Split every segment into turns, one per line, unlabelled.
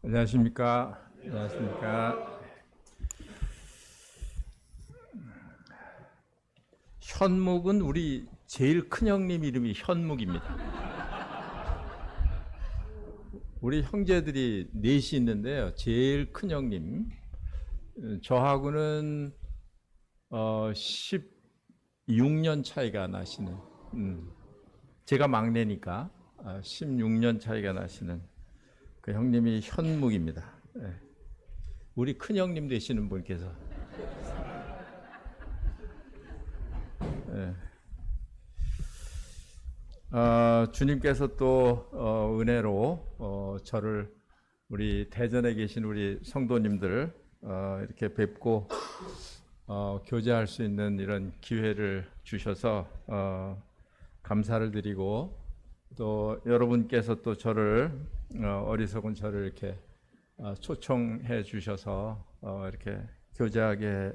안녕하십니까. 안녕하십니까. 현묵은 우리 제일 큰 형님 이름이 현묵입니다. 우리 형제들이 넷이 있는데요. 제일 큰 형님, 저하고는 16년 차이가 나시는, 제가 막내니까 16년 차이가 나시는 그 형님이 현묵입니다. 예. 우리 큰 형님 되시는 분께서 주님께서 또 은혜로 저를 우리 대전에 계신 우리 성도님들 이렇게 뵙고 교제할 수 있는 이런 기회를 주셔서 감사를 드리고, 또 여러분께서 또 저를 어리석은 저를 이렇게 초청해 주셔서 이렇게 교제하게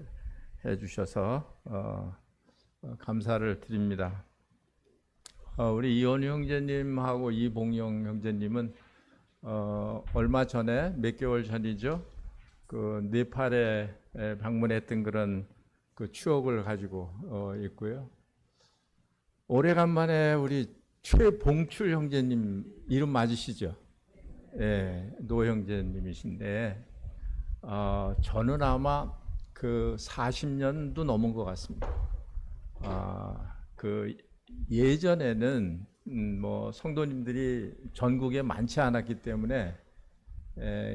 해 주셔서 감사를 드립니다. 우리 이원우 형제님하고 이봉영 형제님은 얼마 전에, 몇 개월 전이죠, 그 네팔에 방문했던 그런 그 추억을 가지고 있고요. 오래간만에 우리 최봉출 형제님 이름 맞으시죠? 예, 노 형제님이신데 저는 아마 그 40년도 넘은 것 같습니다. 그 예전에는 뭐 성도님들이 전국에 많지 않았기 때문에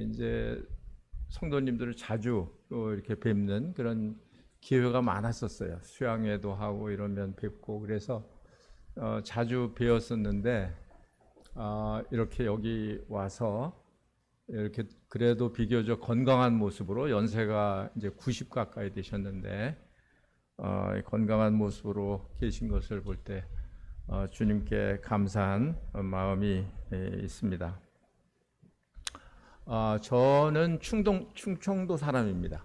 이제 성도님들을 자주 이렇게 뵙는 그런 기회가 많았었어요. 수양회도 하고 이러면 뵙고, 그래서 자주 뵈었었는데 이렇게 여기 와서 이렇게 그래도 비교적 건강한 모습으로, 연세가 이제 90 가까이 되셨는데 건강한 모습으로 계신 것을 볼 때 주님께 감사한 마음이 있습니다. 저는 충청도 사람입니다.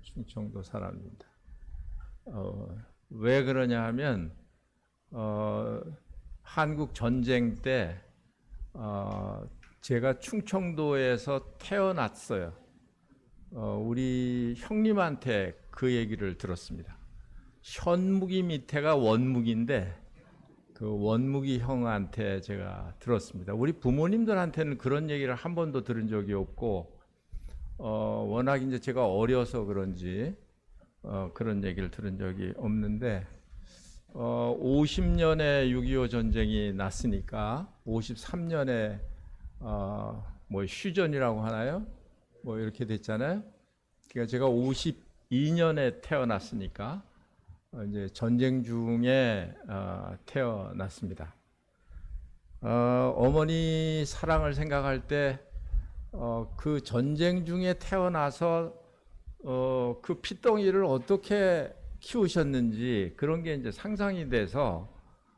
충청도 사람입니다. 왜 그러냐 하면 한국 전쟁 때 제가 충청도에서 태어났어요. 우리 형님한테 그 얘기를 들었습니다. 현묵이 밑에가 원묵인데 그 원묵이 형한테 제가 들었습니다. 우리 부모님들한테는 그런 얘기를 한 번도 들은 적이 없고, 워낙 이제 제가 어려서 그런지 그런 얘기를 들은 적이 없는데, 50년에 6.25 전쟁이 났으니까 53년에 뭐 휴전이라고 하나요? 뭐 이렇게 됐잖아요. 그러니까 제가 52년에 태어났으니까 이제 전쟁 중에 태어났습니다. 어머니 사랑을 생각할 때 그 전쟁 중에 태어나서 그 핏덩이를 어떻게 키우셨는지 그런 게 이제 상상이 돼서,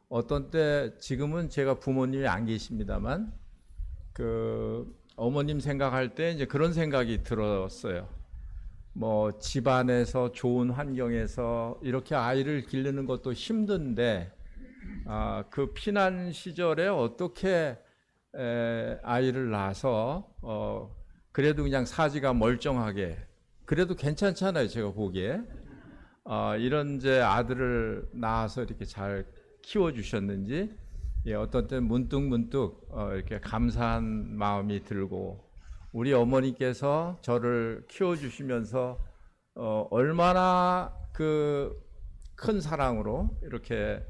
어떤 때 지금은 제가 부모님이 안 계십니다만 그 어머님 생각할 때 이제 그런 생각이 들었어요. 뭐 집안에서 좋은 환경에서 이렇게 아이를 기르는 것도 힘든데 그 피난 시절에 어떻게 아이를 낳아서 그래도 그냥 사지가 멀쩡하게, 그래도 괜찮잖아요 제가 보기에, 이런 이제 아들을 낳아서 이렇게 잘 키워주셨는지, 어떤 때는 문득 이렇게 감사한 마음이 들고, 우리 어머니께서 저를 키워주시면서 얼마나 그 큰 사랑으로 이렇게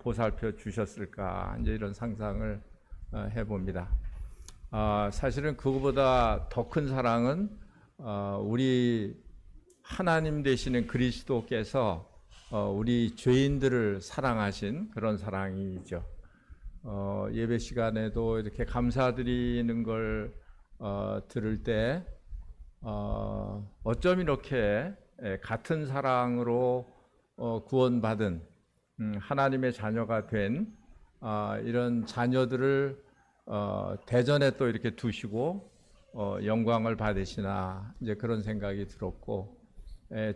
보살펴 주셨을까, 이제 이런 상상을 해봅니다. 사실은 그거보다 더 큰 사랑은 우리 하나님 되시는 그리스도께서 우리 죄인들을 사랑하신 그런 사랑이죠. 예배 시간에도 이렇게 감사드리는 걸 들을 때 어쩜 이렇게 같은 사랑으로 구원받은 하나님의 자녀가 된 이런 자녀들을 대전에 또 이렇게 두시고 영광을 받으시나, 이제 그런 생각이 들었고,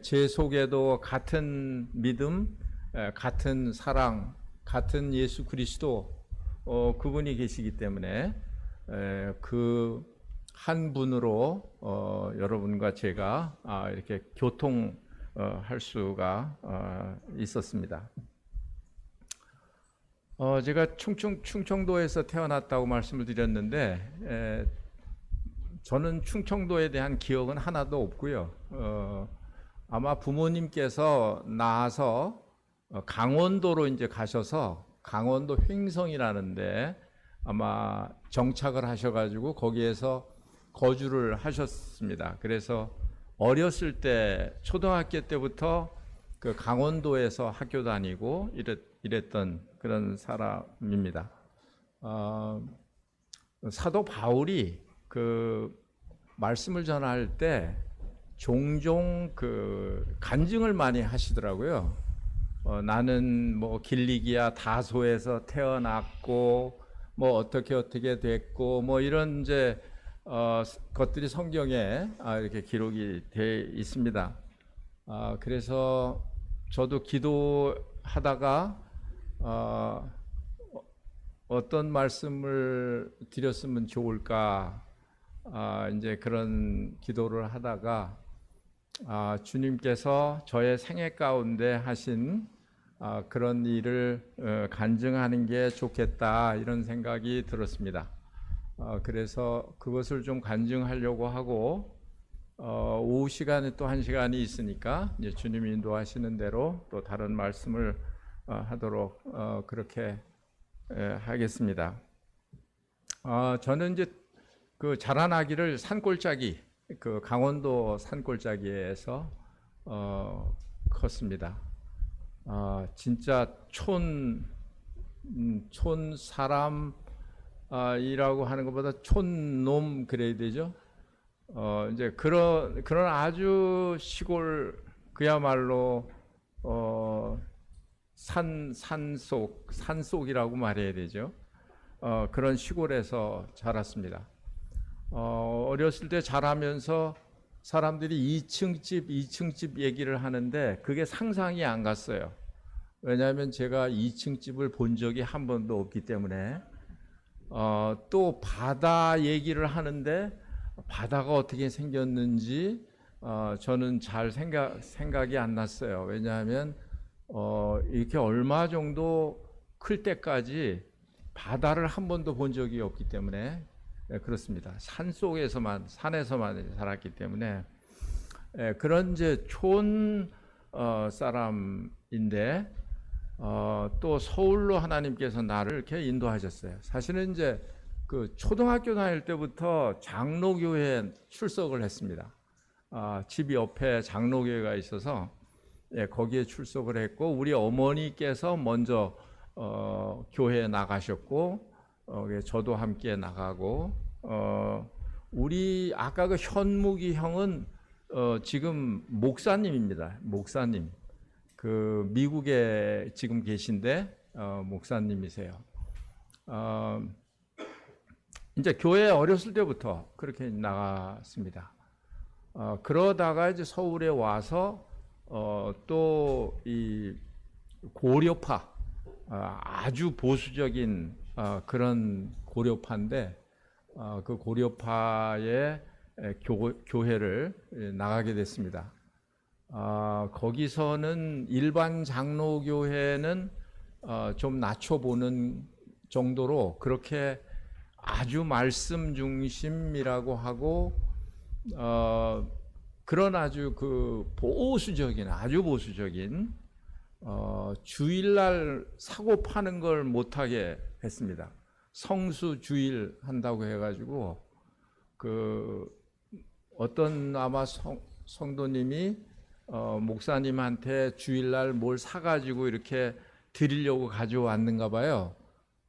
제 속에도 같은 믿음, 같은 사랑, 같은 예수 그리스도 그분이 계시기 때문에 그 한 분으로 여러분과 제가 이렇게 교통할 수가 있었습니다. 제가 충청도에서 태어났다고 말씀을 드렸는데 저는 충청도에 대한 기억은 하나도 없고요. 아마 부모님께서 나와서 강원도로 이제 가셔서 강원도 횡성이라는데 아마 정착을 하셔가지고 거기에서 거주를 하셨습니다. 그래서 어렸을 때 초등학교 때부터 그 강원도에서 학교 다니고 이랬던 그런 사람입니다. 사도 바울이 그 말씀을 전할 때 종종 그 간증을 많이 하시더라고요. 나는 뭐 길리기아 다소에서 태어났고 뭐 어떻게 됐고 뭐 이런 이제 것들이 성경에 이렇게 기록이 돼 있습니다. 그래서 저도 기도하다가 어떤 말씀을 드렸으면 좋을까 이제 그런 기도를 하다가 주님께서 저의 생애 가운데 하신 그런 일을 간증하는 게 좋겠다 이런 생각이 들었습니다. 그래서 그것을 좀 간증하려고 하고 오후 시간에 또 1시간이 있으니까 이제 주님이 인도하시는 대로 또 다른 말씀을 하도록 그렇게 하겠습니다. 저는 이제 그 자라나기를 산골짜기, 그 강원도 산골짜기에서 컸습니다. 진짜 촌 사람이라고 하는 것보다 촌놈 그래야 되죠. 이제 그런 아주 시골 그야말로 산속이라고 말해야 되죠. 그런 시골에서 자랐습니다. 어렸을 때 자라면서 사람들이 2층 집 얘기를 하는데 그게 상상이 안 갔어요. 왜냐하면 제가 2층 집을 본 적이 한 번도 없기 때문에. 또 바다 얘기를 하는데 바다가 어떻게 생겼는지 저는 잘 생각이 안 났어요. 왜냐하면 이렇게 얼마 정도 클 때까지 바다를 한 번도 본 적이 없기 때문에 그렇습니다. 산에서만 살았기 때문에 그런 이제 촌 사람인데 또 서울로 하나님께서 나를 이렇게 인도하셨어요. 사실은 이제 그 초등학교 다닐 때부터 장로교회에 출석을 했습니다. 집 옆에 장로교회가 있어서 거기에 출석을 했고 우리 어머니께서 먼저 교회에 나가셨고 저도 함께 나가고 우리 아까 그 현묵이 형은 지금 목사님입니다. 목사님. 그 미국에 지금 계신데 목사님이세요. 이제 교회 어렸을 때부터 그렇게 나갔습니다. 그러다가 이제 서울에 와서 또 이 고려파 아주 보수적인 그런 고려파인데 그 고려파의 교회를 나가게 됐습니다. 거기서는 일반 장로교회는 좀 낮춰보는 정도로 그렇게 아주 말씀 중심이라고 하고 그런 아주 그 아주 보수적인 주일날 사고 파는 걸 못하게 했습니다. 성수 주일 한다고 해가지고 그 어떤 아마 성도님이 목사님한테 주일날 뭘 사가지고 이렇게 드리려고 가져왔는가 봐요.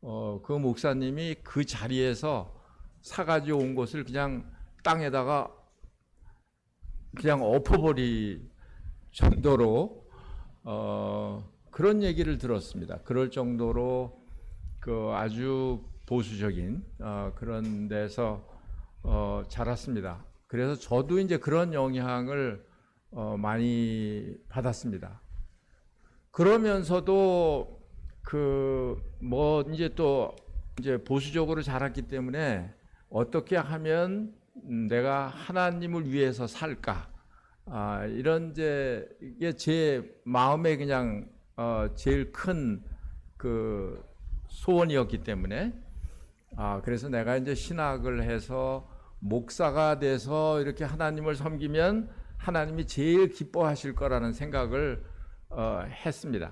그 목사님이 그 자리에서 사가지고 온 것을 그냥 땅에다가 그냥 엎어버릴 정도로 그런 얘기를 들었습니다. 그럴 정도로 그 아주 보수적인 그런 데서 자랐습니다. 그래서 저도 이제 그런 영향을 많이 받았습니다. 그러면서도 이제 보수적으로 자랐기 때문에 어떻게 하면 내가 하나님을 위해서 살까? 이런 이게 제 마음에 그냥 제일 큰 그 소원이었기 때문에 그래서 내가 이제 신학을 해서 목사가 돼서 이렇게 하나님을 섬기면 하나님이 제일 기뻐하실 거라는 생각을 했습니다.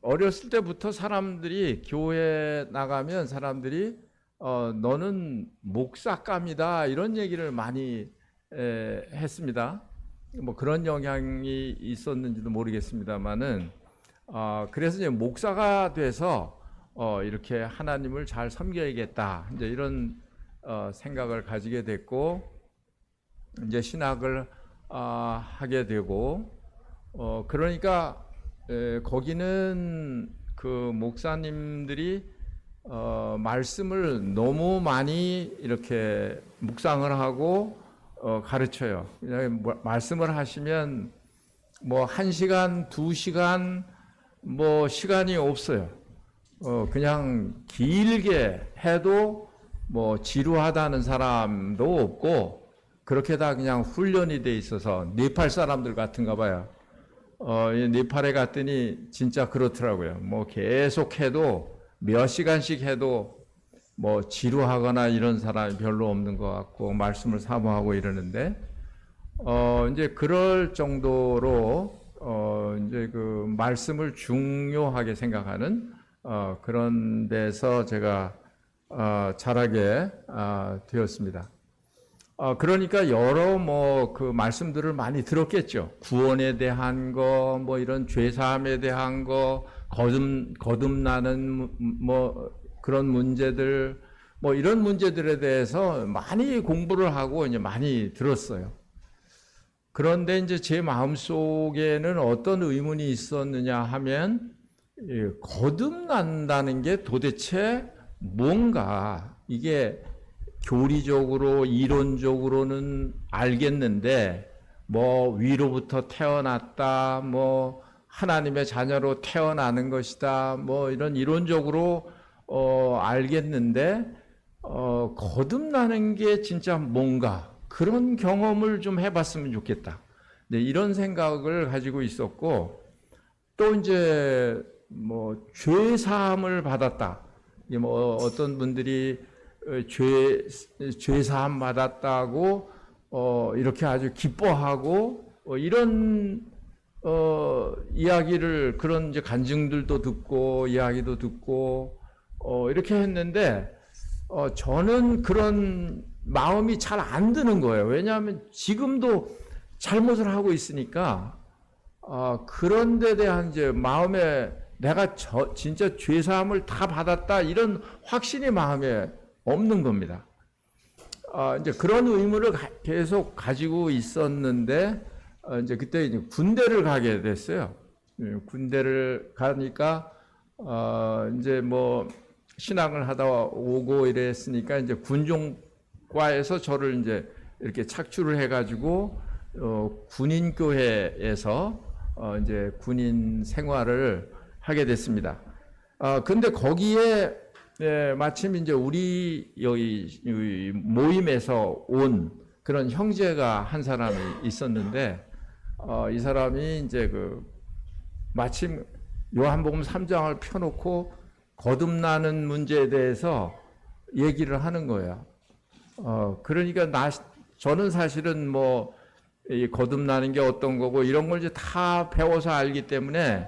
어렸을 때부터 사람들이 교회 나가면 사람들이 너는 목사감이다 이런 얘기를 많이 했습니다. 뭐 그런 영향이 있었는지도 모르겠습니다만은 그래서 이제 목사가 돼서 이렇게 하나님을 잘 섬겨야겠다 이제 이런 생각을 가지게 됐고 이제 신학을 하게 되고 그러니까 거기는 그 목사님들이 말씀을 너무 많이 이렇게 묵상을 하고 가르쳐요. 말씀을 하시면 뭐 1시간, 2시간 뭐 시간이 없어요. 그냥 길게 해도 뭐 지루하다는 사람도 없고 그렇게 다 그냥 훈련이 돼 있어서 네팔 사람들 같은가 봐요. 네팔에 갔더니 진짜 그렇더라고요. 뭐 계속 해도 몇 시간씩 해도 뭐 지루하거나 이런 사람이 별로 없는 것 같고 말씀을 사모하고 이러는데 이제 그럴 정도로 이제 그 말씀을 중요하게 생각하는 그런 데서 제가 자라게 되었습니다. 그러니까 여러 뭐 그 말씀들을 많이 들었겠죠. 구원에 대한 거, 뭐 이런 죄사함에 대한 거, 거듭나는 뭐 그런 문제들, 뭐 이런 문제들에 대해서 많이 공부를 하고 이제 많이 들었어요. 그런데 이제 제 마음 속에는 어떤 의문이 있었느냐 하면 거듭난다는 게 도대체 뭔가 이게 교리적으로 이론적으로는 알겠는데 뭐 위로부터 태어났다 뭐 하나님의 자녀로 태어나는 것이다 뭐 이런 이론적으로 알겠는데 거듭나는 게 진짜 뭔가 그런 경험을 좀 해봤으면 좋겠다. 네, 이런 생각을 가지고 있었고 또 이제 뭐 죄 사함을 받았다. 뭐 어떤 분들이 죄 사함 받았다고 이렇게 아주 기뻐하고 이런 이야기를 그런 이제 간증들도 듣고 이야기도 듣고 이렇게 했는데 저는 그런 마음이 잘 안 드는 거예요. 왜냐하면 지금도 잘못을 하고 있으니까 그런 데 대한 이제 마음에 내가 진짜 죄 사함을 다 받았다 이런 확신이 마음에 없는 겁니다. 이제 그런 의문을 계속 가지고 있었는데 이제 그때 이제 군대를 가게 됐어요. 군대를 가니까 이제 뭐 신앙을 하다 오고 이랬으니까 이제 군종과에서 저를 이제 이렇게 착출을 해가지고 군인 교회에서 이제 군인 생활을 하게 됐습니다. 근데 거기에 마침 이제 우리 여기 모임에서 온 그런 형제가 한 사람이 있었는데 이 사람이 이제 그 마침 요한복음 3장을 펴놓고 거듭나는 문제에 대해서 얘기를 하는 거예요. 그러니까 저는 사실은 뭐 이 거듭나는 게 어떤 거고 이런 걸 이제 다 배워서 알기 때문에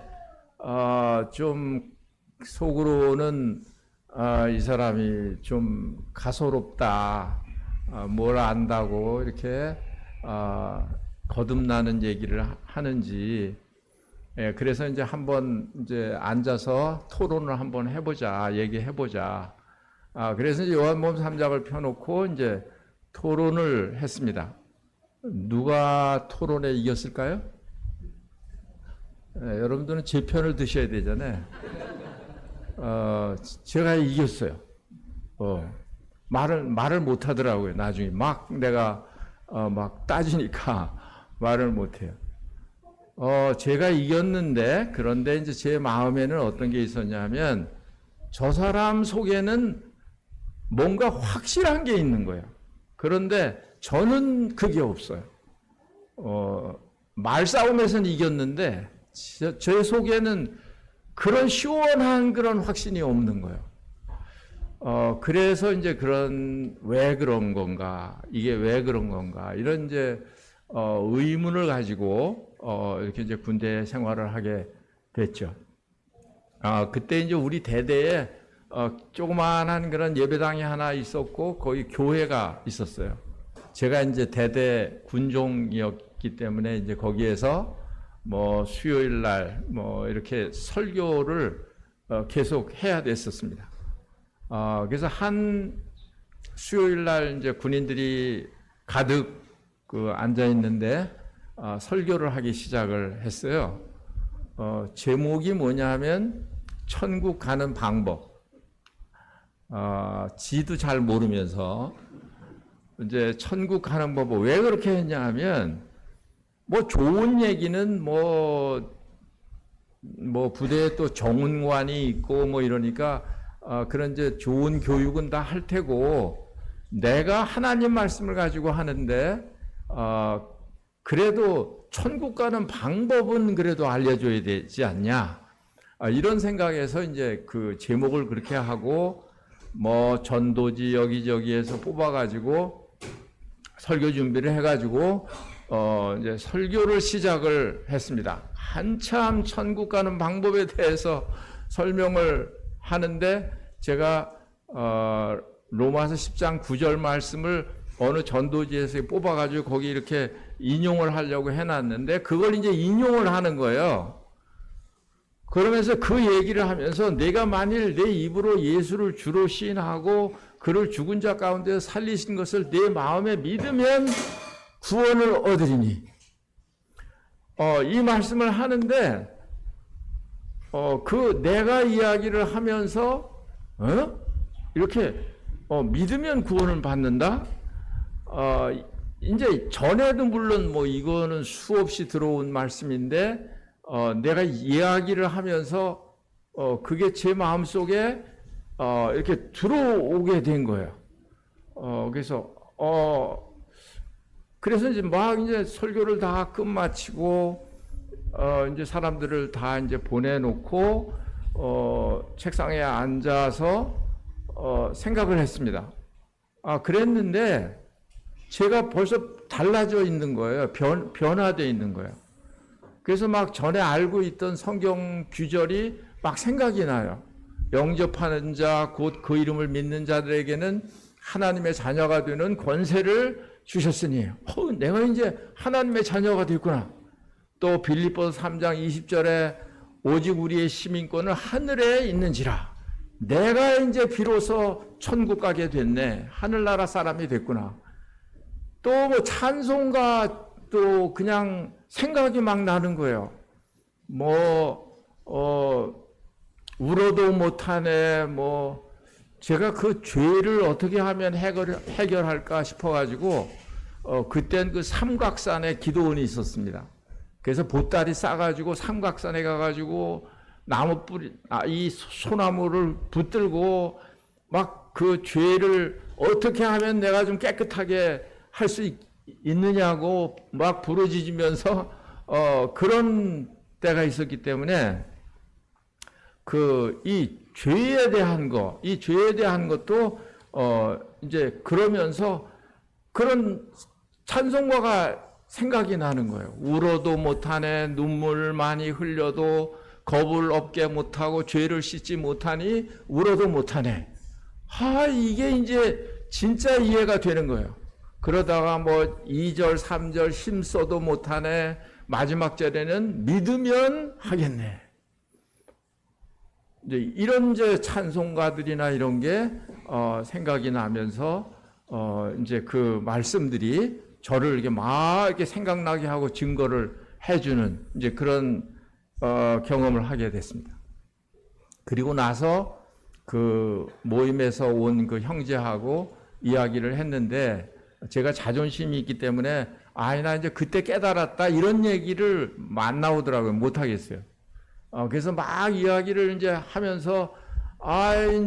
좀 속으로는 이 사람이 좀 가소롭다, 뭘 안다고 이렇게 거듭나는 얘기를 하는지. 그래서 이제 한번 이제 앉아서 토론을 한번 해보자, 얘기해보자. 그래서 이제 요한복음 3장을 펴놓고 이제 토론을 했습니다. 누가 토론에 이겼을까요? 여러분들은 제 편을 드셔야 되잖아요. 제가 이겼어요. 말을 못 하더라고요. 나중에 막 내가 막 따지니까 말을 못 해요. 제가 이겼는데 그런데 이제 제 마음에는 어떤 게 있었냐면 저 사람 속에는 뭔가 확실한 게 있는 거예요. 그런데 저는 그게 없어요. 말싸움에서는 이겼는데 제 속에는 그런 시원한 그런 확신이 없는 거예요. 그래서 이제 왜 그런 건가, 이게 왜 그런 건가, 이런 이제 의문을 가지고 이렇게 이제 군대 생활을 하게 됐죠. 그때 이제 우리 대대에 조그마한 그런 예배당이 하나 있었고 거기 교회가 있었어요. 제가 이제 대대 군종이었기 때문에 이제 거기에서 뭐 수요일 날 뭐 이렇게 설교를 계속 해야 됐었습니다. 그래서 한 수요일 날 이제 군인들이 가득 앉아 있는데 설교를 하기 시작을 했어요. 제목이 뭐냐면 천국 가는 방법. 지도 잘 모르면서 이제 천국 가는 방법 왜 그렇게 했냐 하면 뭐 좋은 얘기는 뭐 부대에 또 정훈관이 있고 뭐 이러니까 그런 이제 좋은 교육은 다 할 테고 내가 하나님 말씀을 가지고 하는데 그래도 천국 가는 방법은 그래도 알려줘야 되지 않냐, 이런 생각에서 이제 그 제목을 그렇게 하고 뭐 전도지 여기저기에서 뽑아가지고 설교 준비를 해가지고 이제 설교를 시작을 했습니다. 한참 천국 가는 방법에 대해서 설명을 하는데 제가 로마서 10장 9절 말씀을 어느 전도지에서 뽑아가지고 거기 이렇게 인용을 하려고 해놨는데 그걸 이제 인용을 하는 거예요. 그러면서 그 얘기를 하면서 내가 만일 내 입으로 예수를 주로 시인하고 그를 죽은 자 가운데 살리신 것을 내 마음에 믿으면 구원을 얻으리니, 이 말씀을 하는데 그 내가 이야기를 하면서 이렇게 믿으면 구원을 받는다. 이제 전에도 물론 뭐 이거는 수없이 들어온 말씀인데 내가 이야기를 하면서 그게 제 마음 속에 이렇게 들어오게 된 거예요. 그래서 이제 막 이제 설교를 다 끝마치고 이제 사람들을 다 이제 보내놓고 책상에 앉아서 생각을 했습니다. 그랬는데 제가 벌써 달라져 있는 거예요. 변화되어 있는 거예요. 그래서 막 전에 알고 있던 성경 규절이 막 생각이 나요. 영접하는 자, 곧 그 이름을 믿는 자들에게는 하나님의 자녀가 되는 권세를 주셨으니, 내가 이제 하나님의 자녀가 됐구나. 또 빌립보서 3장 20절에 오직 우리의 시민권은 하늘에 있는지라. 내가 이제 비로소 천국 가게 됐네. 하늘나라 사람이 됐구나. 또 뭐 찬송가 또 그냥 생각이 막 나는 거예요. 울어도 못하네. 제가 그 죄를 어떻게 하면 해결할까 싶어가지고 그땐 그 삼각산에 기도원이 있었습니다. 그래서 보따리 싸가지고 삼각산에 가가지고 이 소나무를 붙들고 막 그 죄를 어떻게 하면 내가 좀 깨끗하게 할 수 있느냐고 막 부르짖으면서 그런 때가 있었기 때문에 이 죄에 대한 것도 이제 그러면서 그런 찬송가가 생각이 나는 거예요. 울어도 못하네, 눈물 많이 흘려도 겁을 없게 못하고 죄를 씻지 못하니 울어도 못하네. 이게 이제 진짜 이해가 되는 거예요. 그러다가 2절, 3절 힘써도 못하네. 마지막 절에는 믿으면 하겠네. 이제 이런 이제 찬송가들이나 이런 게 생각이 나면서 이제 그 말씀들이 저를 이렇게 막 이렇게 생각나게 하고 증거를 해주는 이제 그런 경험을 하게 됐습니다. 그리고 나서 그 모임에서 온 그 형제하고 이야기를 했는데 제가 자존심이 있기 때문에 나 이제 그때 깨달았다 이런 얘기를 안 나오더라고요. 못 하겠어요. 그래서 막 이야기를 이제 하면서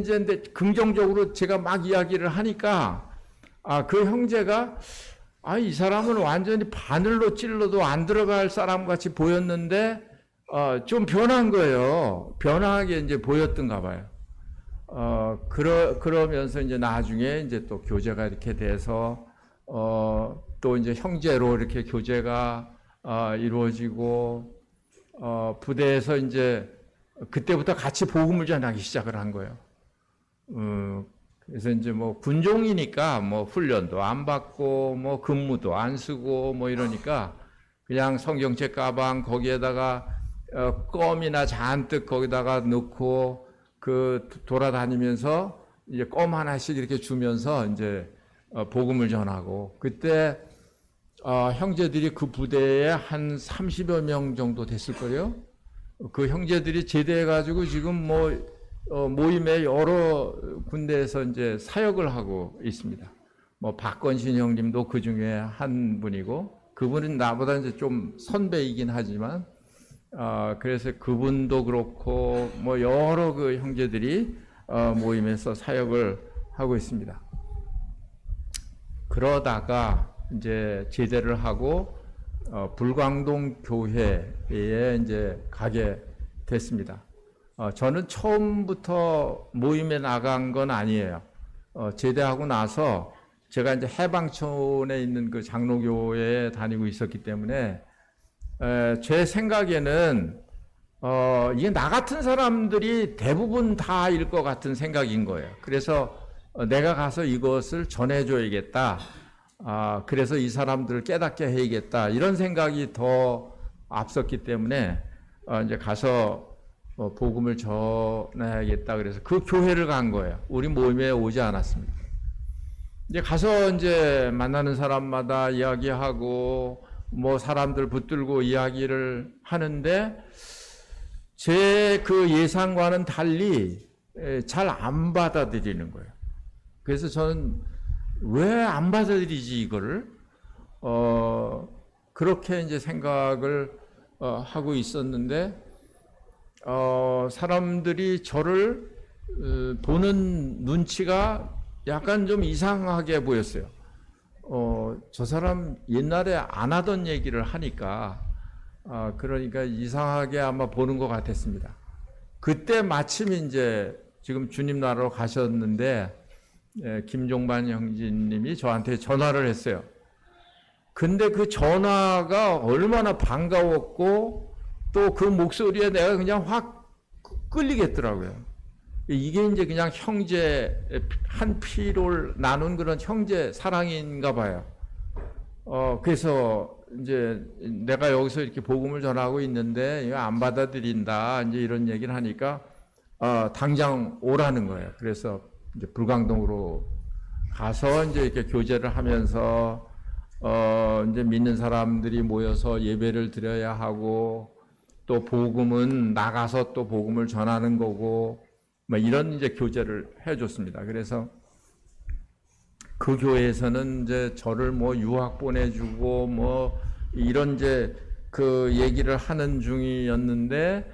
이제 근데 긍정적으로 제가 막 이야기를 하니까 그 형제가 이 사람은 완전히 바늘로 찔러도 안 들어갈 사람 같이 보였는데 좀 변한 거예요. 변하게 이제 보였던가 봐요. 그러면서 이제 나중에 이제 또 교제가 이렇게 돼서 또 이제 형제로 이렇게 교제가 이루어지고 부대에서 이제 그때부터 같이 복음을 전하기 시작을 한 거예요. 그래서 이제 뭐 군종이니까 뭐 훈련도 안 받고 뭐 근무도 안 쓰고 뭐 이러니까 그냥 성경책 가방 거기에다가 껌이나 잔뜩 거기다가 넣고 돌아다니면서 이제 껌 하나씩 이렇게 주면서 이제 복음을 전하고 그때 형제들이 그 부대에 한 30여 명 정도 됐을 거예요. 그 형제들이 제대해가지고 지금 모임에 여러 군데에서 이제 사역을 하고 있습니다. 박건신 형님도 그 중에 한 분이고, 그분은 나보다 이제 좀 선배이긴 하지만, 그래서 그분도 그렇고, 여러 그 형제들이 모임에서 사역을 하고 있습니다. 그러다가 이제 제대를 하고, 불광동 교회에 이제 가게 됐습니다. 저는 처음부터 모임에 나간 건 아니에요. 제대하고 나서 제가 이제 해방촌에 있는 그 장로교회에 다니고 있었기 때문에 제 생각에는 이게 나 같은 사람들이 대부분 다일 것 같은 생각인 거예요. 그래서 내가 가서 이것을 전해줘야겠다. 그래서 이 사람들을 깨닫게 해야겠다. 이런 생각이 더 앞섰기 때문에 이제 가서 복음을 전해야겠다. 그래서 그 교회를 간 거예요. 우리 모임에 오지 않았습니다. 이제 가서 이제 만나는 사람마다 이야기하고 사람들 붙들고 이야기를 하는데 제 그 예상과는 달리 잘 안 받아들이는 거예요. 그래서 저는 왜 안 받아들이지 이거를? 그렇게 이제 생각을 하고 있었는데 사람들이 저를 보는 눈치가 약간 좀 이상하게 보였어요. 저 사람 옛날에 안 하던 얘기를 하니까 그러니까 이상하게 아마 보는 것 같았습니다. 그때 마침 이제 지금 주님 나라로 가셨는데 김종반 형제님이 저한테 전화를 했어요. 근데 그 전화가 얼마나 반가웠고 또 그 목소리에 내가 그냥 확 끌리겠더라고요. 이게 이제 그냥 형제, 한 피를 나눈 그런 형제 사랑인가 봐요. 그래서 이제 내가 여기서 이렇게 복음을 전하고 있는데 이거 안 받아들인다. 이제 이런 얘기를 하니까 당장 오라는 거예요. 그래서 이제 불광동으로 가서 이제 이렇게 교제를 하면서 이제 믿는 사람들이 모여서 예배를 드려야 하고 또 복음은 나가서 또 복음을 전하는 거고 이런 이제 교제를 해줬습니다. 그래서 그 교회에서는 이제 저를 유학 보내주고 이런 이제 그 얘기를 하는 중이었는데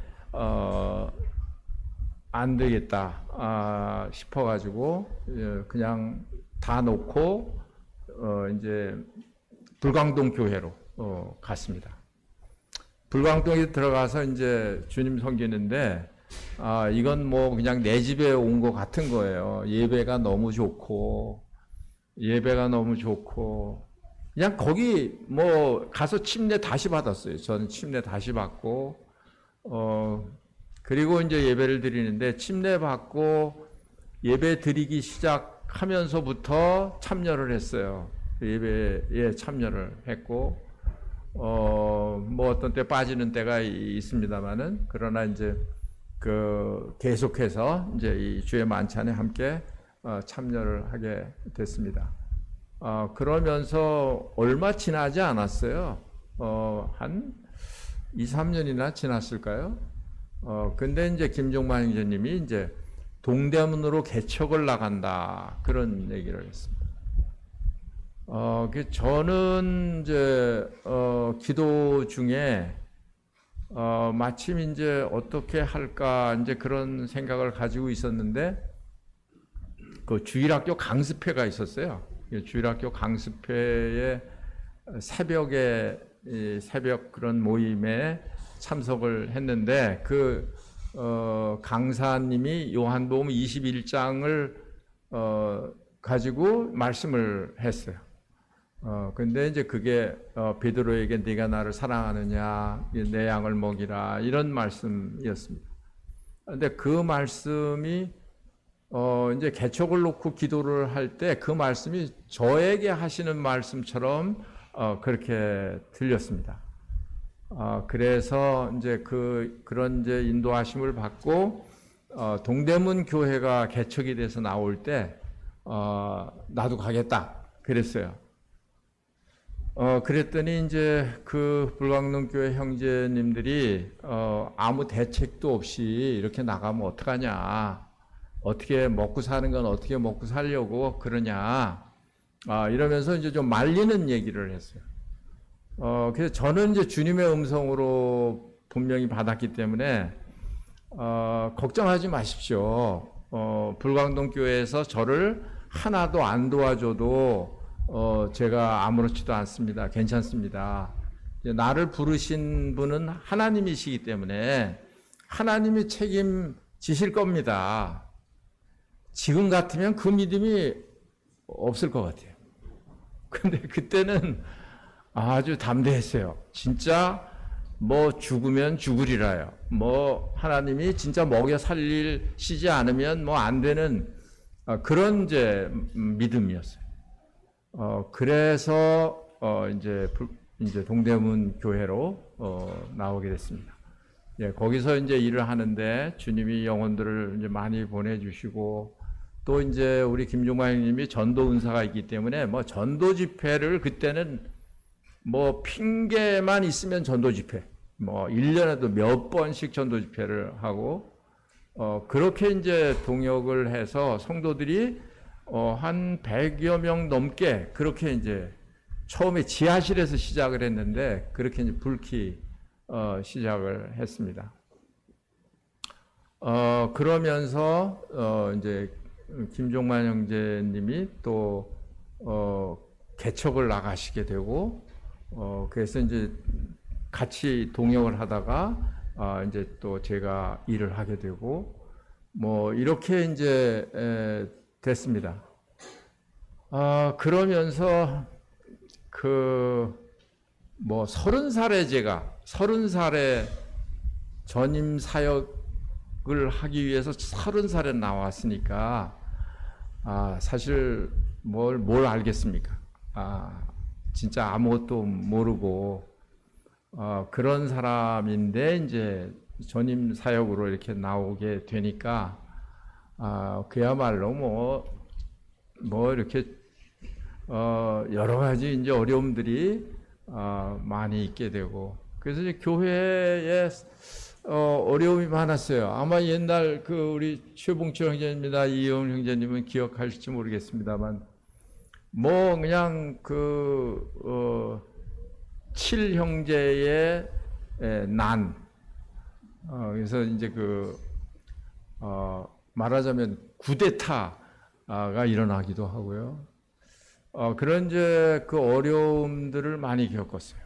안 되겠다 싶어가지고 그냥 다 놓고 이제 불광동 교회로 갔습니다. 불광동에 들어가서 이제 주님 섬기는데 이건 그냥 내 집에 온 것 같은 거예요. 예배가 너무 좋고 그냥 거기 가서 침례 다시 받았어요. 저는 침례 다시 받고 그리고 이제 예배를 드리는데 침례 받고 예배 드리기 시작하면서부터 참여를 했어요. 예배에 참여를 했고 어떤 때 빠지는 때가 있습니다만은 그러나 이제 계속해서 이제 이 주의 만찬에 함께 참여를 하게 됐습니다. 그러면서 얼마 지나지 않았어요. 한 2, 3년이나 지났을까요? 근데 이제 김종만 형제님이 이제 동대문으로 개척을 나간다. 그런 얘기를 했습니다. 저는 이제, 기도 중에, 마침 이제 어떻게 할까, 이제 그런 생각을 가지고 있었는데, 그 주일학교 강습회가 있었어요. 주일학교 강습회의 새벽 그런 모임에 참석을 했는데 강사님이 요한복음 21장을 가지고 말씀을 했어요. 근데 이제 그게 베드로에게 네가 나를 사랑하느냐, 내 양을 먹이라, 이런 말씀이었습니다. 근데 그 말씀이 이제 개척을 놓고 기도를 할 때 그 말씀이 저에게 하시는 말씀처럼 그렇게 들렸습니다. 그래서 이제 그런 이제 인도하심을 받고 동대문 교회가 개척이 돼서 나올 때 나도 가겠다 그랬어요. 그랬더니 이제 그 불광동 교회 형제님들이 아무 대책도 없이 이렇게 나가면 어떡하냐, 어떻게 먹고 사는 건 어떻게 먹고 살려고 그러냐, 이러면서 이제 좀 말리는 얘기를 했어요. 그래서 저는 이제 주님의 음성으로 분명히 받았기 때문에 걱정하지 마십시오. 불광동 교회에서 저를 하나도 안 도와줘도 제가 아무렇지도 않습니다. 괜찮습니다. 나를 부르신 분은 하나님이시기 때문에 하나님이 책임지실 겁니다. 지금 같으면 그 믿음이 없을 것 같아요. 근데 그때는 아주 담대했어요. 진짜 뭐 죽으면 죽으리라요. 뭐 하나님이 진짜 먹여 살리시지 않으면 뭐 안 되는 그런 이제 믿음이었어요. 그래서 이제 동대문 교회로 나오게 됐습니다. 예, 거기서 이제 일을 하는데 주님이 영혼들을 이제 많이 보내주시고 또 이제 우리 김종만 형님이 전도 은사가 있기 때문에 뭐 전도 집회를 그때는 뭐 핑계만 있으면 전도 집회, 뭐 1년에도 몇 번씩 전도 집회를 하고 그렇게 이제 동역을 해서 성도들이 한 100여 명 넘게 그렇게 이제 처음에 지하실에서 시작을 했는데 그렇게 이제 불키 시작을 했습니다. 그러면서 이제 김종만 형제님이 또 개척을 나가시게 되고 그래서 이제 같이 동역을 하다가 이제 또 제가 일을 하게 되고 뭐 이렇게 이제 됐습니다. 그러면서 뭐 30살에 전임 사역을 하기 위해서 30살에 나왔으니까 사실 뭘 알겠습니까? 진짜 아무것도 모르고 그런 사람인데 이제 전임 사역으로 이렇게 나오게 되니까 그야말로 뭐 이렇게 여러 가지 이제 어려움들이 많이 있게 되고 그래서 이제 교회에 어려움이 많았어요. 아마 옛날 우리 최봉철 형제님이나 이영 형제님은 기억하실지 모르겠습니다만 뭐 그냥 7형제의 난 그래서 이제 말하자면 구데타가 일어나기도 하고요. 그런 이제 그 어려움들을 많이 겪었어요.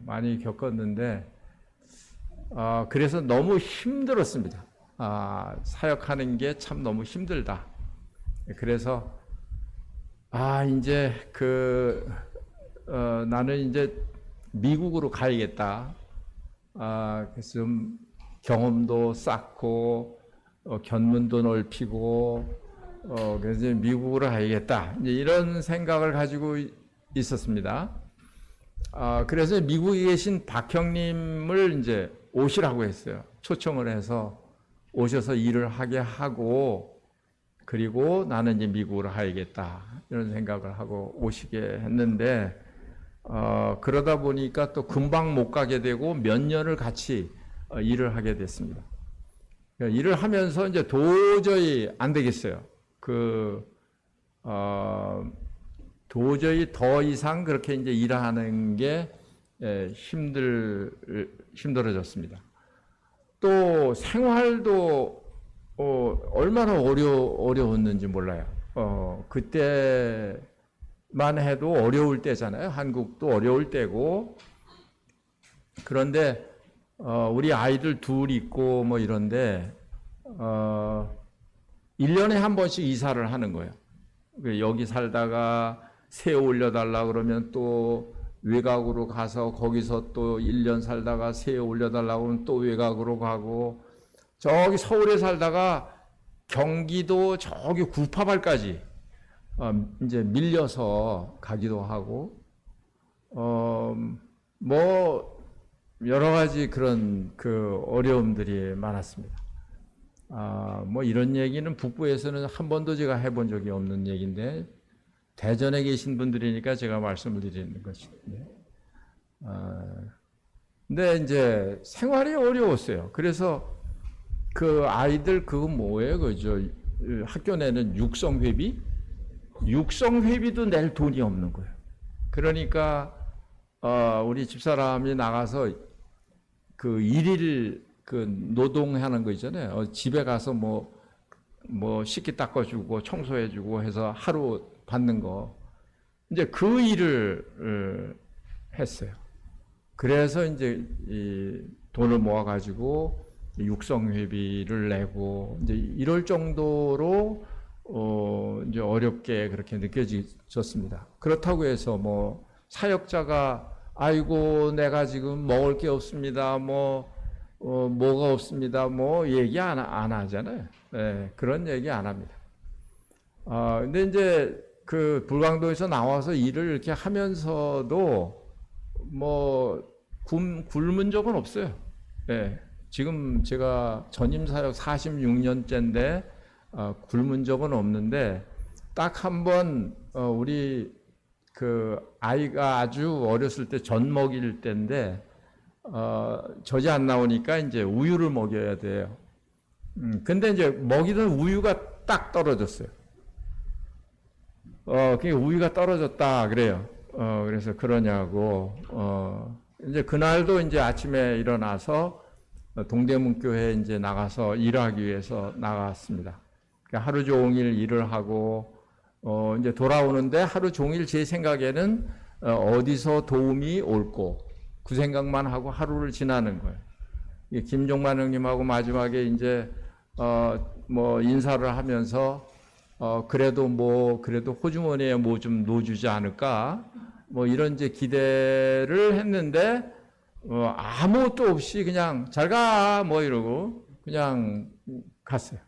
많이 겪었는데 그래서 너무 힘들었습니다. 사역하는 게 참 너무 힘들다. 그래서 이제 나는 이제 미국으로 가야겠다. 그래서 좀 경험도 쌓고 견문도 넓히고 그래서 이제 미국으로 가야겠다. 이제 이런 생각을 가지고 있었습니다. 그래서 미국에 계신 박 형님을 이제 오시라고 했어요. 초청을 해서 오셔서 일을 하게 하고 그리고 나는 이제 미국으로 가야겠다. 이런 생각을 하고 오시게 했는데 그러다 보니까 또 금방 못 가게 되고 몇 년을 같이 일을 하게 됐습니다. 일을 하면서 이제 도저히 안 되겠어요. 도저히 더 이상 그렇게 이제 일하는 게 힘들어졌습니다. 또 생활도 얼마나 어려웠는지 몰라요. 그때 해도 어려울 때잖아요. 한국도 어려울 때고. 그런데 우리 아이들 둘 있고 뭐 이런데 1년에 한 번씩 이사를 하는 거예요. 여기 살다가 새 올려달라 그러면 또 외곽으로 가서 거기서 또 1년 살다가 새 올려달라고 하면 또 외곽으로 가고, 저기 서울에 살다가 경기도 저기 구파발까지 이제 밀려서 가기도 하고, 뭐 여러 가지 그런 그 어려움들이 많았습니다. 뭐 이런 얘기는 북부에서는 한 번도 제가 해본 적이 없는 얘기인데, 대전에 계신 분들이니까 제가 말씀을 드리는 것인데, 근데 이제 생활이 어려웠어요. 그래서 그 아이들 그거 뭐예요? 그죠? 학교 내는 육성회비? 육성회비도 낼 돈이 없는 거예요. 그러니까 우리 집사람이 나가서 그 일일 그 노동하는 거 있잖아요. 집에 가서 뭐 식기 닦아주고 청소해주고 해서 하루 받는 거, 이제 그 일을 했어요. 그래서 이제 이 돈을 모아가지고 육성회비를 내고 이제 이럴 정도로 이제 어렵게 그렇게 느껴졌습니다. 그렇다고 해서 뭐 사역자가 아이고 내가 지금 먹을 게 없습니다. 뭐가 없습니다. 뭐 얘기 안 하잖아요. 네, 그런 얘기 안 합니다. 근데 이제 그 불광동에서 나와서 일을 이렇게 하면서도 뭐 굶은 적은 없어요. 네, 지금 제가 전임 사역 46년째인데 굶은 적은 없는데, 딱 한 번 우리 그 아이가 아주 어렸을 때 젖 먹일 때인데 젖이 안 나오니까 이제 우유를 먹여야 돼요. 근데 이제 먹이던 우유가 딱 떨어졌어요. 그게 우유가 떨어졌다 그래요. 그래서 그러냐고. 이제 그날도 이제 아침에 일어나서 동대문 교회에 이제 나가서 일하기 위해서 나갔습니다. 하루 종일 일을 하고 이제 돌아오는데 하루 종일 제 생각에는 어디서 도움이 올고 그 생각만 하고 하루를 지나는 거예요. 김종만 형님하고 마지막에 이제 뭐 인사를 하면서 그래도 호주머니에 뭐 좀 넣어주지 않을까 뭐 이런 이제 기대를 했는데 아무것도 없이 그냥 잘 가 뭐 이러고 그냥 갔어요.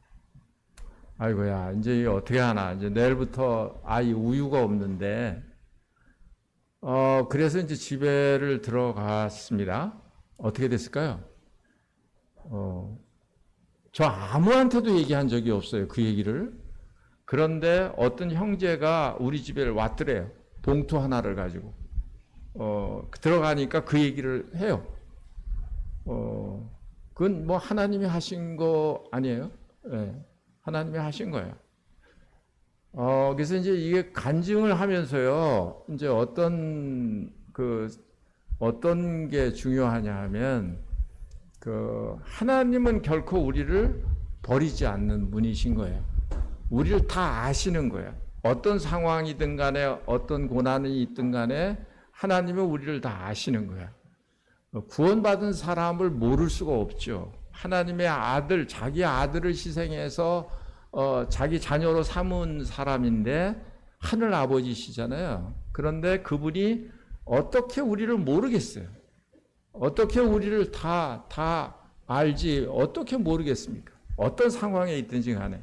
아이고야, 이제 이거 어떻게 하나. 이제 내일부터 아이 우유가 없는데, 그래서 이제 집에를 들어갔습니다. 어떻게 됐을까요? 저 아무한테도 얘기한 적이 없어요. 그 얘기를. 그런데 어떤 형제가 우리 집에 왔더래요. 봉투 하나를 가지고. 들어가니까 그 얘기를 해요. 그건 뭐 하나님이 하신 거 아니에요? 네. 하나님이 하신 거예요. 그래서 이제 이게 간증을 하면서요, 이제 어떤 게 중요하냐 하면, 하나님은 결코 우리를 버리지 않는 분이신 거예요. 우리를 다 아시는 거예요. 어떤 상황이든 간에, 어떤 고난이 있든 간에, 하나님은 우리를 다 아시는 거예요. 구원받은 사람을 모를 수가 없죠. 하나님의 아들, 자기 아들을 희생해서 자기 자녀로 삼은 사람인데 하늘 아버지시잖아요. 그런데 그분이 어떻게 우리를 모르겠어요? 어떻게 우리를 다 알지? 어떻게 모르겠습니까? 어떤 상황에 있든지 간에.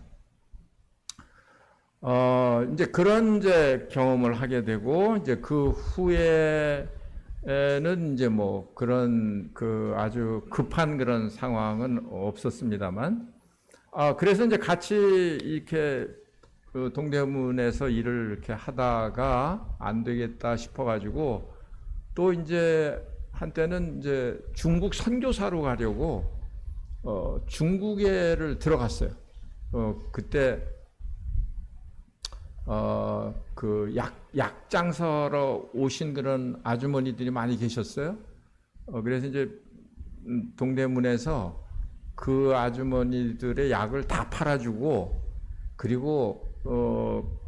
이제 그런 이제 경험을 하게 되고, 이제 그 후에 는 이제 뭐 그런 아주 급한 그런 상황은 없었습니다만, 그래서 이제 같이 이렇게 동대문에서 일을 이렇게 하다가 안 되겠다 싶어가지고 또 이제 한때는 이제 중국 선교사로 가려고 중국에를 들어갔어요. 그때 약장 사러 오신 그런 아주머니들이 많이 계셨어요. 그래서 이제 동대문에서 그 아주머니들의 약을 다 팔아주고 그리고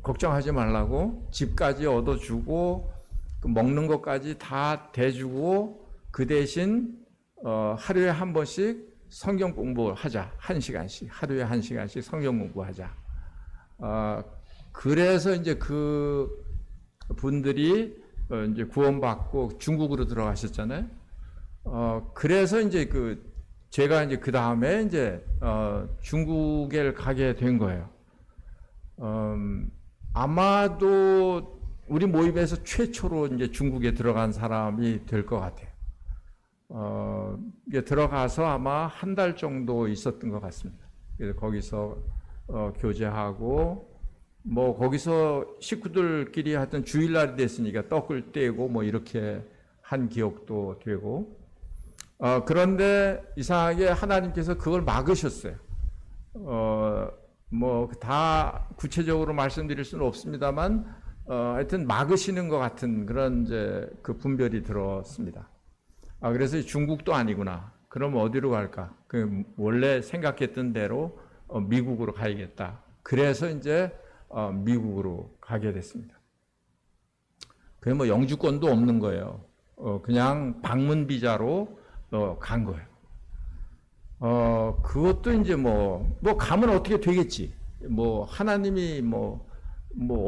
걱정하지 말라고 집까지 얻어주고 그 먹는 것까지 다 대주고 그 대신 하루에 한 번씩 성경 공부하자. 1시간씩 하루에 1시간씩 성경 공부하자. 그래서 이제 그 분들이 이제 구원받고 중국으로 들어가셨잖아요. 그래서 이제 제가 이제 그 다음에 이제 중국에 가게 된 거예요. 아마도 우리 모임에서 최초로 이제 중국에 들어간 사람이 될 것 같아요. 이게 들어가서 아마 한 달 정도 있었던 것 같습니다. 그래서 거기서 교제하고 뭐 거기서 식구들끼리 하여튼 주일날이 됐으니까 떡을 떼고 뭐 이렇게 한 기억도 되고 그런데 이상하게 하나님께서 그걸 막으셨어요. 뭐 다 구체적으로 말씀드릴 수는 없습니다만 하여튼 막으시는 것 같은 그런 이제 그 분별이 들었습니다. 그래서 중국도 아니구나. 그럼 어디로 갈까? 원래 생각했던 대로 미국으로 가야겠다. 그래서 이제 미국으로 가게 됐습니다. 그게 뭐 영주권도 없는 거예요. 그냥 방문 비자로 간 거예요. 그것도 이제 뭐 가면 어떻게 되겠지. 뭐 하나님이 뭐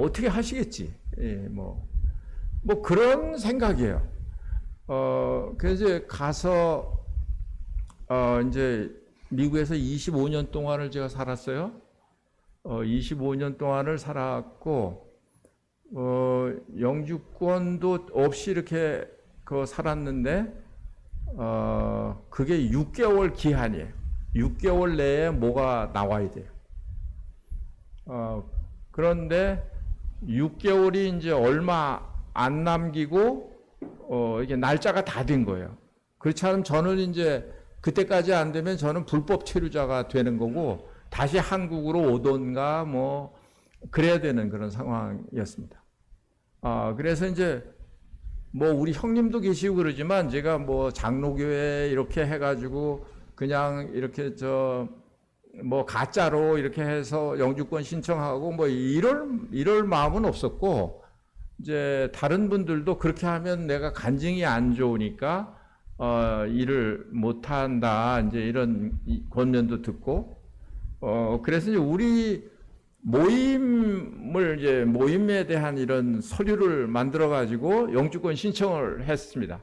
어떻게 하시겠지. 예, 뭐 그런 생각이에요. 그래서 이제 가서 이제 미국에서 25년 동안을 제가 살았어요. 25년 동안을 살았고 영주권도 없이 이렇게 살았는데 그게 6개월 기한이에요. 6개월 내에 뭐가 나와야 돼요. 그런데 6개월이 이제 얼마 안 남기고 이게 날짜가 다 된 거예요. 그렇지 않으면 저는 이제 그때까지 안 되면 저는 불법 체류자가 되는 거고 다시 한국으로 오던가 뭐 그래야 되는 그런 상황이었습니다. 그래서 이제 뭐 우리 형님도 계시고 그러지만 제가 뭐 장로교회 이렇게 해가지고 그냥 이렇게 뭐 가짜로 이렇게 해서 영주권 신청하고 뭐 이럴 마음은 없었고 이제 다른 분들도 그렇게 하면 내가 간증이 안 좋으니까 일을 못 한다 이제 이런 권면도 듣고 그래서 이제 우리 모임에 대한 이런 서류를 만들어 가지고 영주권 신청을 했습니다.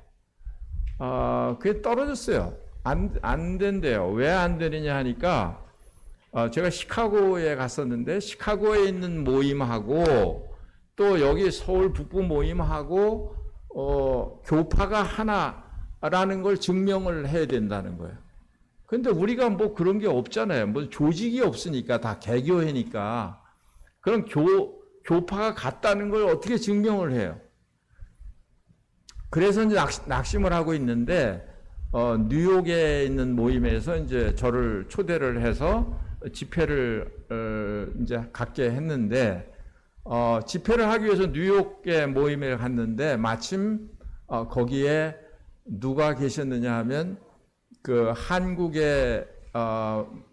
그게 떨어졌어요. 안 된대요. 왜 안 되느냐 하니까 제가 시카고에 갔었는데 시카고에 있는 모임하고 또 여기 서울 북부 모임하고 교파가 하나라는 걸 증명을 해야 된다는 거예요. 근데 우리가 뭐 그런 게 없잖아요. 뭐 조직이 없으니까 다 개교회니까 그런 교파가 같다는 걸 어떻게 증명을 해요? 그래서 이제 낙심을 하고 있는데 뉴욕에 있는 모임에서 이제 저를 초대를 해서 집회를 이제 갖게 했는데 집회를 하기 위해서 뉴욕에 모임에 갔는데 마침 거기에 누가 계셨느냐 하면 그 한국에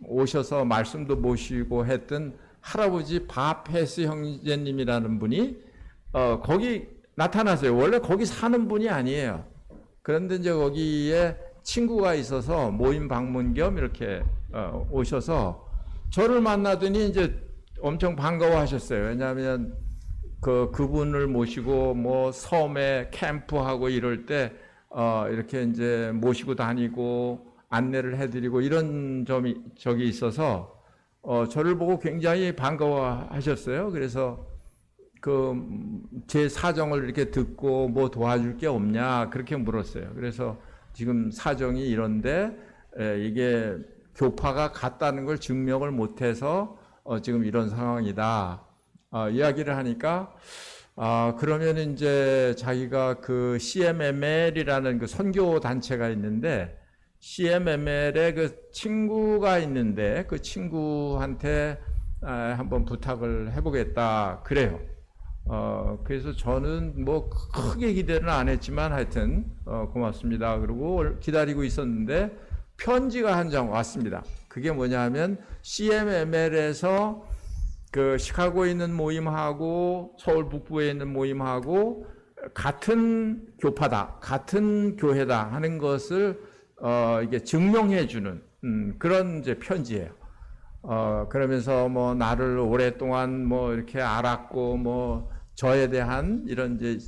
오셔서 말씀도 모시고 했던 할아버지 바페스 형제님이라는 분이 거기 나타났어요. 원래 거기 사는 분이 아니에요. 그런데 이제 거기에 친구가 있어서 모임 방문 겸 이렇게 오셔서 저를 만나더니 이제 엄청 반가워하셨어요. 왜냐하면 그분을 모시고 뭐 섬에 캠프하고 이럴 때 이렇게 이제 모시고 다니고 안내를 해드리고 이런 적이 있어서 저를 보고 굉장히 반가워하셨어요. 그래서 제 사정을 이렇게 듣고 뭐 도와줄 게 없냐 그렇게 물었어요. 그래서 지금 사정이 이런데 이게 교파가 같다는 걸 증명을 못해서 지금 이런 상황이다. 이야기를 하니까 그러면 이제 자기가 그 CMML이라는 그 선교 단체가 있는데 CMML에 그 친구가 있는데 그 친구한테 한번 부탁을 해보겠다 그래요. 그래서 저는 뭐 크게 기대는 안 했지만 하여튼 고맙습니다. 그리고 기다리고 있었는데 편지가 한 장 왔습니다. 그게 뭐냐 하면 CMML에서 그 시카고에 있는 모임하고 서울 북부에 있는 모임하고 같은 교파다, 같은 교회다 하는 것을 이게 증명해주는 그런 이제 편지예요. 그러면서 뭐 나를 오랫동안 뭐 이렇게 알았고 뭐 저에 대한 이런 이제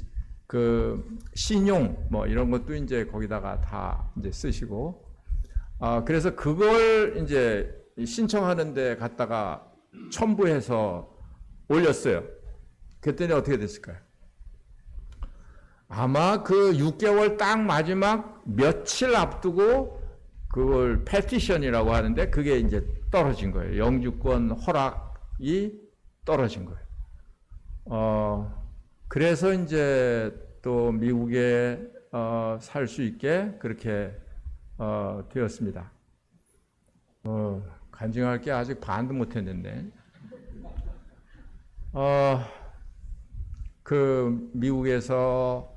그 신용 뭐 이런 것도 이제 거기다가 다 이제 쓰시고 그래서 그걸 이제 신청하는데 갔다가 첨부해서 올렸어요. 그랬더니 어떻게 됐을까요? 아마 그 6개월 딱 마지막 며칠 앞두고 그걸 패티션이라고 하는데 그게 이제 떨어진 거예요. 영주권 허락이 떨어진 거예요. 그래서 이제 또 미국에 살 수 있게 그렇게 되었습니다. 간증할 게 아직 반도 못했는데, 그 미국에서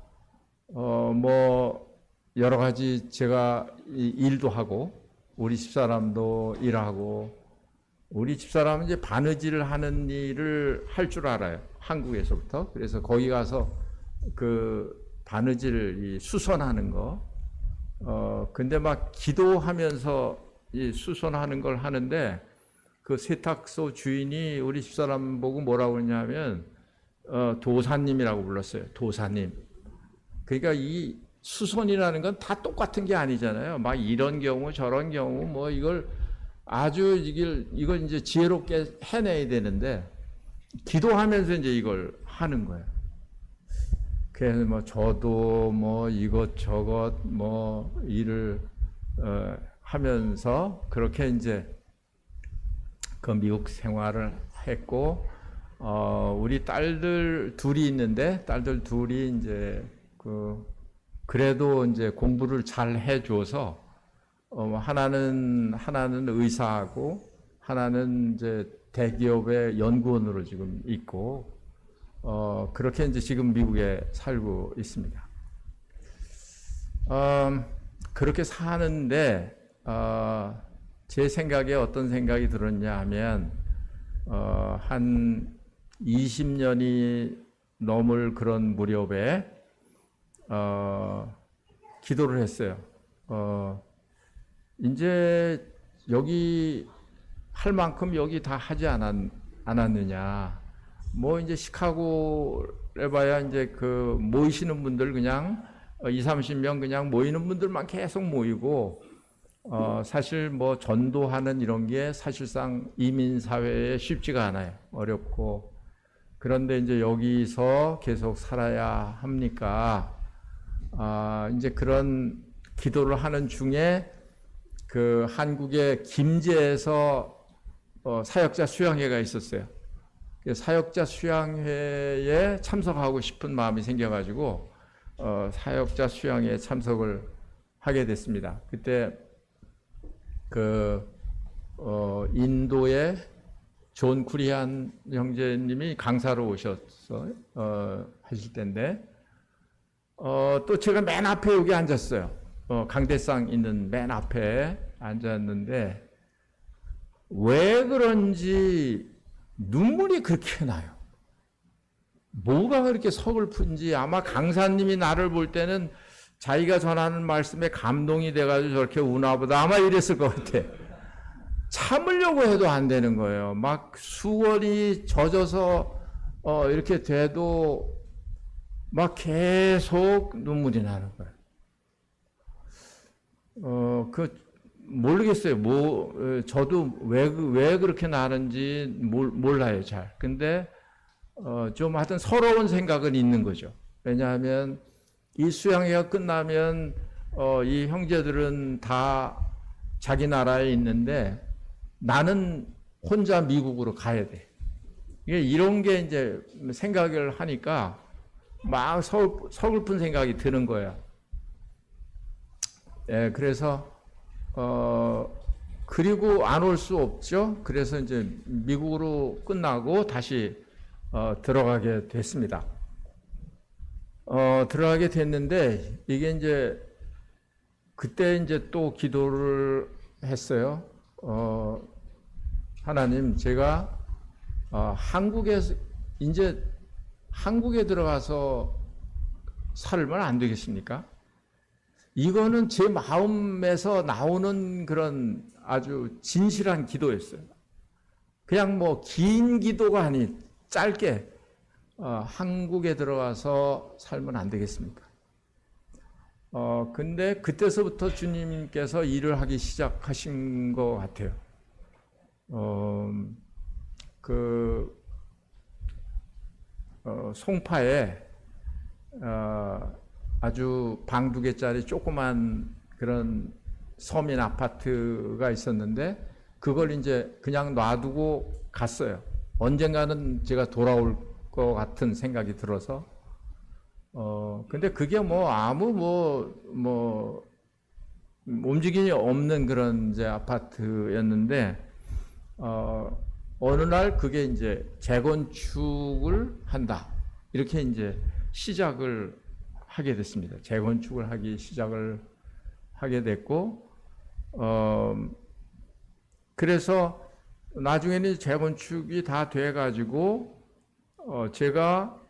뭐 여러 가지 제가 일도 하고 우리 집사람도 일하고 우리 집사람은 이제 바느질 하는 일을 할 줄 알아요. 한국에서부터. 그래서 거기 가서 그 바느질 수선하는 거. 근데 막 기도하면서 이 수선하는 걸 하는데 그 세탁소 주인이 우리 집사람 보고 뭐라고 그러냐면 도사님이라고 불렀어요. 도사님. 그러니까 이 수선이라는 건 다 똑같은 게 아니잖아요. 막 이런 경우 저런 경우 뭐 이걸 아주 이걸 이제 지혜롭게 해내야 되는데 기도하면서 이제 이걸 하는 거예요. 그래서 뭐 저도 뭐 이것저것 뭐 일을 하면서 그렇게 이제 그 미국 생활을 했고 우리 딸들 둘이 있는데 딸들 둘이 이제 그래도 이제 공부를 잘 해줘서 하나는 의사하고 하나는 이제 대기업의 연구원으로 지금 있고 그렇게 이제 지금 미국에 살고 있습니다. 그렇게 사는데 제 생각에 어떤 생각이 들었냐 하면 한 20년이 넘을 그런 무렵에 기도를 했어요. 이제 여기 할 만큼 여기 다 하지 않았느냐. 뭐 이제 시카고에 봐야 이제 그 모이시는 분들 그냥 20, 30명 그냥 모이는 분들만 계속 모이고 사실 뭐 전도하는 이런 게 사실상 이민 사회에 쉽지가 않아요. 어렵고. 그런데 이제 여기서 계속 살아야 합니까? 이제 그런 기도를 하는 중에 그 한국의 김제에서 사역자 수양회가 있었어요. 사역자 수양회에 참석하고 싶은 마음이 생겨가지고 사역자 수양회에 참석을 하게 됐습니다. 그때 인도의 존 쿠리안 형제님이 강사로 오셔서 하실 텐데 또 제가 맨 앞에 여기 앉았어요. 강대상 있는 맨 앞에 앉았는데 왜 그런지 눈물이 그렇게 나요. 뭐가 그렇게 서글픈지 아마 강사님이 나를 볼 때는 자기가 전하는 말씀에 감동이 돼가지고 저렇게 우나 보다 아마 이랬을 것 같아. 참으려고 해도 안 되는 거예요. 막 수건이 젖어서 이렇게 돼도 막 계속 눈물이 나는 거예요. 모르겠어요. 저도 왜 그렇게 나는지 몰라요, 잘. 근데, 좀 하여튼 서러운 생각은 있는 거죠. 왜냐하면 이 수양회가 끝나면, 이 형제들은 다 자기 나라에 있는데 나는 혼자 미국으로 가야 돼. 이런 게 이제 생각을 하니까 막 서글픈 생각이 드는 거예요. 예, 그래서, 그리고 안 올 수 없죠. 그래서 이제 미국으로 끝나고 다시, 들어가게 됐습니다. 들어가게 됐는데, 이게 이제, 그때 이제 또 기도를 했어요. 하나님, 제가 한국에서 이제 한국에 들어가서 살면 안 되겠습니까? 이거는 제 마음에서 나오는 그런 아주 진실한 기도였어요. 그냥 뭐 긴 기도가 아닌 짧게 한국에 들어가서 살면 안 되겠습니까? 근데 그때서부터 주님께서 일을 하기 시작하신 것 같아요. 송파에 아주 방 2개짜리 조그만 그런 서민 아파트가 있었는데 그걸 이제 그냥 놔두고 갔어요. 언젠가는 제가 돌아올 것 같은 생각이 들어서 근데 그게 뭐 아무 움직임이 없는 그런 이제 아파트였는데 어느 날 그게 이제 재건축을 한다. 이렇게 이제 시작을 하게 됐습니다. 재건축을 시작을 하게 됐고, 그래서 나중에는 재건축이 다 돼가지고, 제가,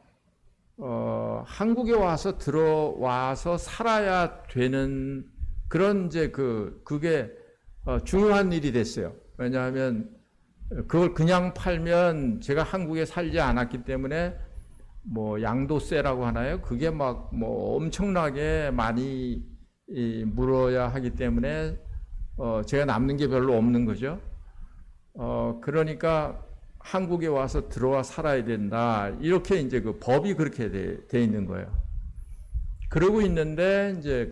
한국에 와서 들어와서 살아야 되는 그런 이제 그게 중요한 일이 됐어요. 왜냐하면 그걸 그냥 팔면 제가 한국에 살지 않았기 때문에 뭐 양도세라고 하나요? 그게 막 뭐 엄청나게 많이 물어야 하기 때문에 제가 남는 게 별로 없는 거죠. 그러니까 한국에 와서 들어와 살아야 된다. 이렇게 이제 그 법이 그렇게 돼 있는 거예요. 그러고 있는데 이제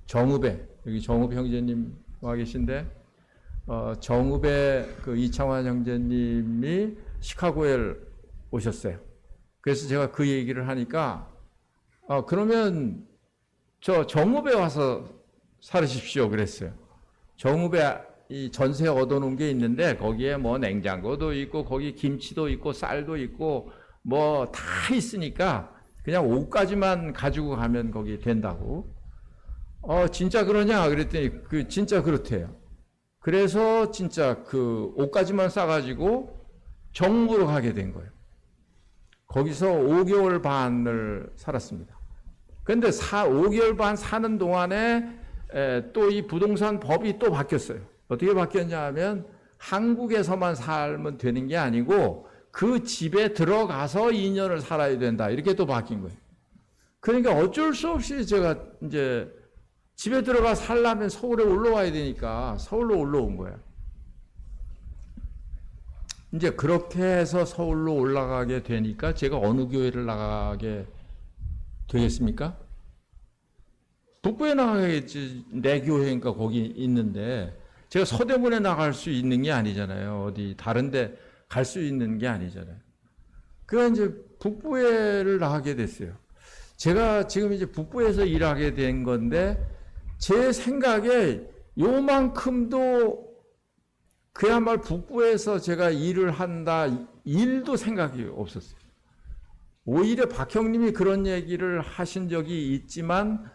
정읍에 여기 정읍 형제님 와 계신데 정읍에 이창환 형제님이 시카고에 오셨어요. 그래서 제가 그 얘기를 하니까 그러면 저 정읍에 와서 살으십시오 그랬어요. 정읍에 이 전세 얻어놓은 게 있는데 거기에 뭐 냉장고도 있고 거기 김치도 있고 쌀도 있고 뭐 다 있으니까 그냥 옷까지만 가지고 가면 거기 된다고. 진짜 그러냐 그랬더니 진짜 그렇대요. 그래서 진짜 옷까지만 싸가지고 정읍으로 가게 된 거예요. 거기서 5개월 반을 살았습니다. 그런데 5개월 반 사는 동안에 또 이 부동산 법이 또 바뀌었어요. 어떻게 바뀌었냐 하면 한국에서만 살면 되는 게 아니고 그 집에 들어가서 2년을 살아야 된다. 이렇게 또 바뀐 거예요. 그러니까 어쩔 수 없이 제가 이제 집에 들어가 살려면 서울에 올라와야 되니까 서울로 올라온 거예요. 이제 그렇게 해서 서울로 올라가게 되니까 제가 어느 교회를 나가게 되겠습니까? 북부에 나가겠지. 내 교회니까 거기 있는데 제가 서대문에 나갈 수 있는 게 아니잖아요. 어디 다른 데 갈 수 있는 게 아니잖아요. 그래서 이제 북부에를 나가게 됐어요. 제가 지금 이제 북부에서 일하게 된 건데 제 생각에 요만큼도 그야말로 북부에서 제가 일을 한다 일도 생각이 없었어요. 오히려 박형님이 그런 얘기를 하신 적이 있지만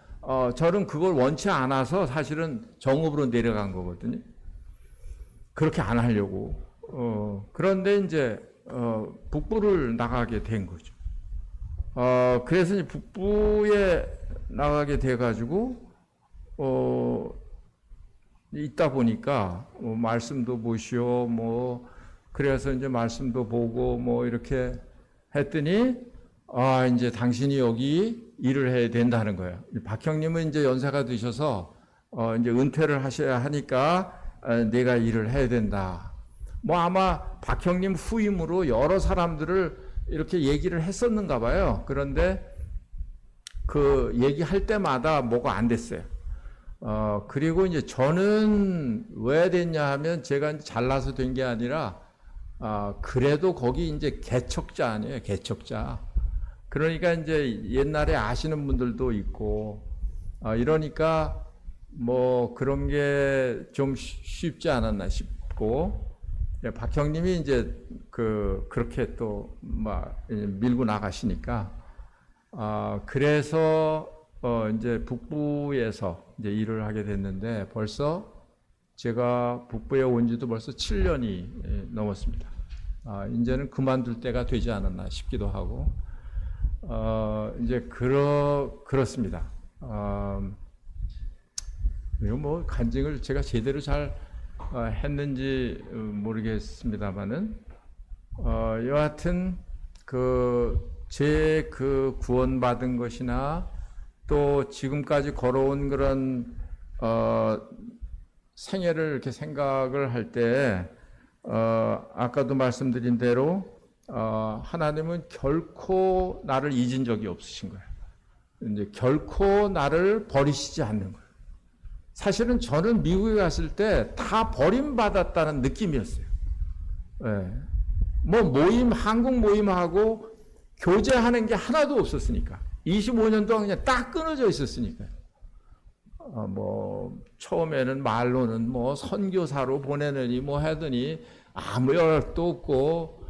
저는 그걸 원치 않아서 사실은 정읍으로 내려간 거거든요. 그렇게 안 하려고. 그런데 이제 북부를 나가게 된 거죠. 그래서 이제 북부에 나가게 돼가지고 있다 보니까 말씀도 보시오 그래서 이제 말씀도 보고 이렇게 했더니 이제 당신이 여기 일을 해야 된다는 거예요. 박형님은 이제 연세가 드셔서 이제 은퇴를 하셔야 하니까 내가 일을 해야 된다. 아마 박형님 후임으로 여러 사람들을 이렇게 얘기를 했었는가 봐요. 그런데 그 얘기할 때마다 뭐가 안 됐어요. 그리고 이제 저는 왜 됐냐 하면 제가 잘나서 된 게 아니라 그래도 거기 이제 개척자 아니에요. 개척자. 그러니까 이제 옛날에 아시는 분들도 있고 이러니까 그런 게 좀 쉽지 않았나 싶고 박형님이 이제 그렇게 또 밀고 나가시니까 그래서 이제 북부에서 이제 일을 하게 됐는데 벌써 제가 북부에 온 지도 벌써 7년이 넘었습니다. 이제는 그만둘 때가 되지 않았나 싶기도 하고, 이제 그렇습니다. 그리고 뭐 간증을 제가 제대로 잘 했는지 모르겠습니다만은, 여하튼 제 구원받은 것이나 또 지금까지 걸어온 그런 생애를 이렇게 생각을 할 때, 아까도 말씀드린 대로 하나님은 결코 나를 잊은 적이 없으신 거예요. 이제 결코 나를 버리시지 않는 거예요. 사실은 저는 미국에 갔을 때 다 버림받았다는 느낌이었어요. 네. 뭐 한국 모임하고 교제하는 게 하나도 없었으니까. 25년 동안 그냥 딱 끊어져 있었으니까. 처음에는 말로는 선교사로 보내느니 하더니 아무 연락도 없고,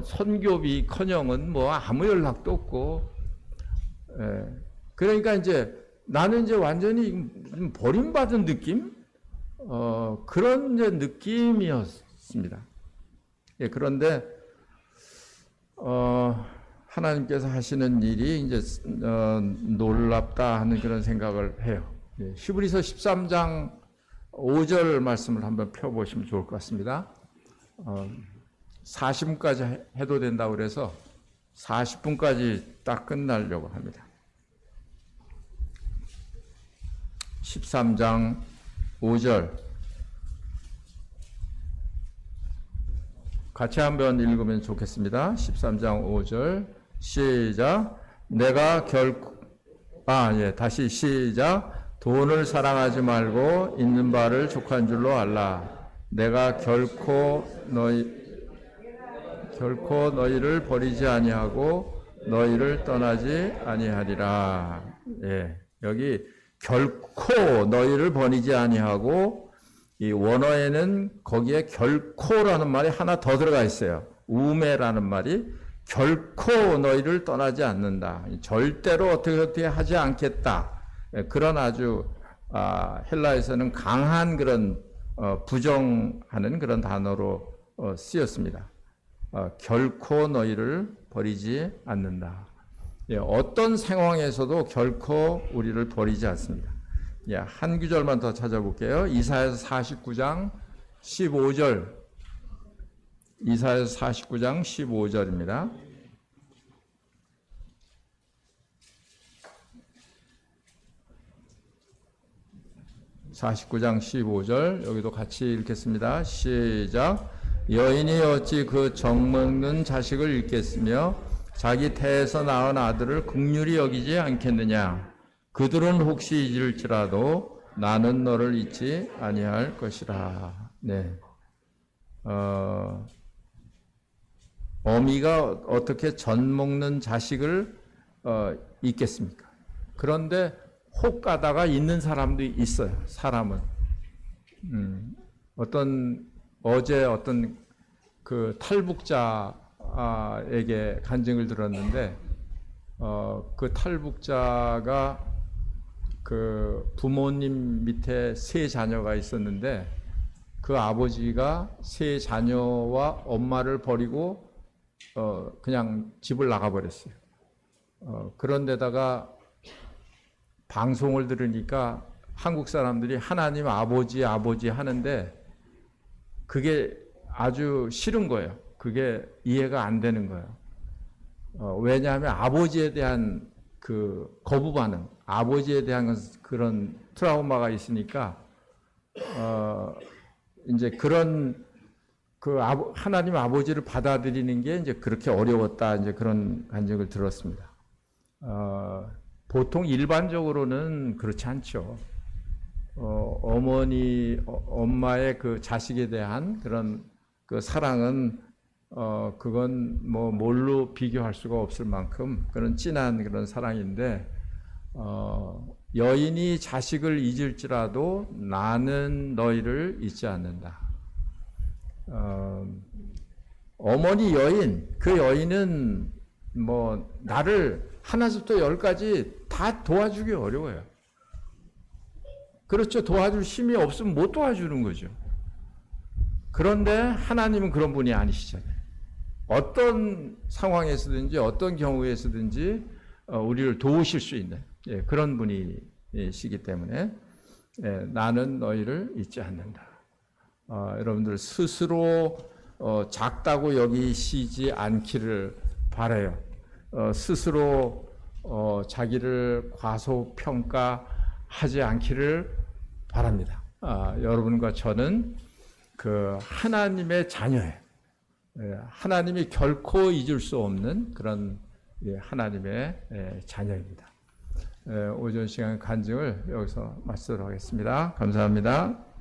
선교비 커녕은 아무 연락도 없고, 그러니까 이제 나는 이제 완전히 버림받은 느낌? 그런 이제 느낌이었습니다. 그런데, 하나님께서 하시는 일이 이제 놀랍다 하는 그런 생각을 해요. 히브리서 13장 5절 말씀을 한번 펴보시면 좋을 것 같습니다. 40분까지 해도 된다고 그래서 40분까지 딱 끝나려고 합니다. 13장 5절 같이 한번 읽으면 좋겠습니다. 13장 5절 시작. 다시 시작. 돈을 사랑하지 말고 있는 바를 족한 줄로 알라. 내가 결코 너희를 버리지 아니하고 너희를 떠나지 아니하리라. 여기 결코 너희를 버리지 아니하고, 이 원어에는 거기에 결코라는 말이 하나 더 들어가 있어요. 우메라는 말이 결코 너희를 떠나지 않는다. 절대로 어떻게 하지 않겠다. 그런 아주 헬라에서는 강한 그런 부정하는 그런 단어로 쓰였습니다. 결코 너희를 버리지 않는다. 어떤 상황에서도 결코 우리를 버리지 않습니다. 한 구절만 더 찾아볼게요. 이사야서 49장 15절. 이사야서 49장 15절입니다. 49장 15절 여기도 같이 읽겠습니다. 시작. 여인이 어찌 그 정먹는 자식을 잃겠으며 자기 태에서 낳은 아들을 긍휼히 여기지 않겠느냐. 그들은 혹시 잊을지라도 나는 너를 잊지 아니할 것이라. 어미가 어떻게 젖 먹는 자식을 잊겠습니까? 그런데 혹 가다가 있는 사람도 있어요. 사람은 어제 어떤 그 탈북자에게 간증을 들었는데, 그 탈북자가 그 부모님 밑에 세 자녀가 있었는데, 그 아버지가 세 자녀와 엄마를 버리고 그냥 집을 나가버렸어요. 그런데다가 방송을 들으니까 한국 사람들이 하나님 아버지 하는데 그게 아주 싫은 거예요. 그게 이해가 안 되는 거예요. 왜냐하면 아버지에 대한 그 거부 반응, 아버지에 대한 그런 트라우마가 있으니까 이제 그런 하나님 아버지를 받아들이는 게 이제 그렇게 어려웠다, 이제 그런 간증을 들었습니다. 보통 일반적으로는 그렇지 않죠. 엄마의 그 자식에 대한 그런 그 사랑은 그건 뭘로 비교할 수가 없을 만큼 그런 진한 그런 사랑인데, 여인이 자식을 잊을지라도 나는 너희를 잊지 않는다. 어머니 여인, 그 여인은 나를 하나부터 열까지 다 도와주기 어려워요. 그렇죠. 도와줄 힘이 없으면 못 도와주는 거죠. 그런데 하나님은 그런 분이 아니시잖아요. 어떤 상황에서든지 어떤 경우에서든지 우리를 도우실 수 있는 그런 분이시기 때문에 나는 너희를 잊지 않는다. 여러분들 스스로 작다고 여기시지 않기를 바라요. 스스로 자기를 과소평가하지 않기를 바랍니다. 여러분과 저는 그 하나님의 자녀예요. 하나님이 결코 잊을 수 없는 그런 하나님의 자녀입니다. 오전 시간 간증을 여기서 마치도록 하겠습니다. 감사합니다.